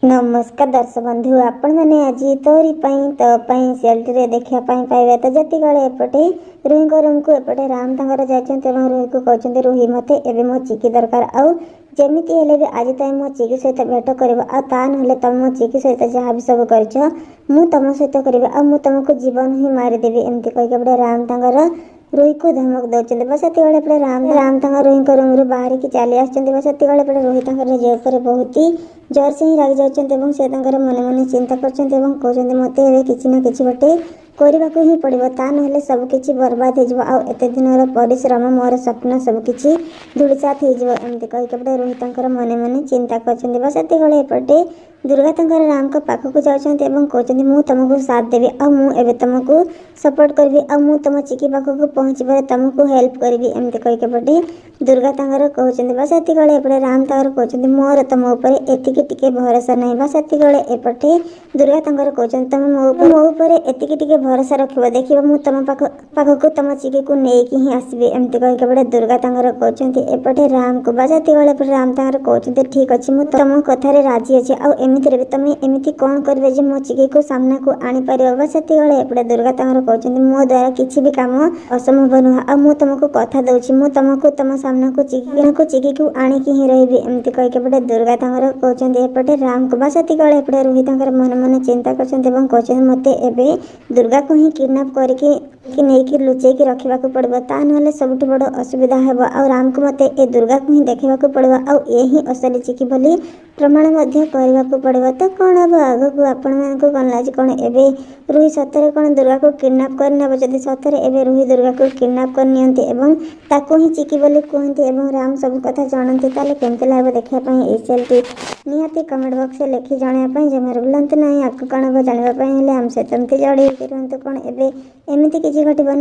नमस्कार दर्शक बंधु आपण मैंने आज तोरी सेल्टी देखा पाइबा तो जति एपटे रुही रूम को एपटे राम तंगर जाइए रुही को कहते रुही मत एवं मो चिकी दरकार आउ जमीती हेले भी आज तुम मो चिकी सहित भेट कर ना तुम मो चिकी सहित जहाँ भी सब कर तुम सहित करी तुमको जीवन ही मारिदेवी एमती कहीके राम तंगर रुही को धमक दौरान बस ये राम रुही रूम रू बाहर की चली बस ये रुही तंगर बहुत ही जोर से ही रागी जाऊँ से मन मन चिंता कर मत किसी ना कि गोटे करने को ही पड़ो ता ना सबकि बर्बाद होते दिन परिश्रम मोर स्वप्न सबकि धूलिसात होमती कहीके रुही मन मन चिंता कर बस एपटे दुर्गा तंकर राम को पाखक जाऊँच कहते मुझे तुमको साथ देवी आबे तुमको सपोर्ट करी तुम चिकी पाखक पहुँचवे तुमको हेल्प करी एमती कहीके दुर्गा तंकर कहते बस एपटे राम तंकर कहते मोर तुम उपर एतिके भरोसा नहीं बस एपटे दुर्गा तंकर कहते तुम मो उपर एतिके भरोसा रख देखिए मुझे तुम पाखक तुम चिकी को लेकिन ही आसबि एमती कहीके दुर्गा तंकर कहते एपटे राम को बस एपटे राम तंकर कहते ठीक अच्छे मुझे तुम कथार राजी अच्छे आमती भी तुम एमती कौन करेंगे जो मो चिकी को सामना को आनीपर बस एपटे दुर्गा तंकर कहते मो द्वारा किसी भी कम असंभव नुह आ तुमको कथा दूसरी मुझे तुमको तुम सामना को चिकी को आणिकी ही रही एमती कहीके दुर्गा तंकर कहते एपटे राम को बस एपटे रुही तंकर मन मन चिंता कहते मत एवं दुर्गा को ही किडनाप करके नहीं लुचेक रखा पड़ो ता ना सब बड़ असुविधा हे आ राम को मत ए दुर्गा को ही देखा पड़ो आई असली चिकी बोली प्रमाण करने को पड़ो तो कौन हम आग को आपण मान कौन लगे कौन एवं रुही सतरे कौन दुर्गा को किडनाप करने जब सतरे एवं रुही दुर्गा को किडनाप कर ही चिकी बोली कहते राम सब कथा जानते केमती लगे देखापी ये सेल्टी निहाती कमेंट बॉक्स में लिखि जानापी जमा भूलु ना आगे कौन हम जानवापी आम सहित एमती जड़े रुहतु कौन एमती किसी घटना।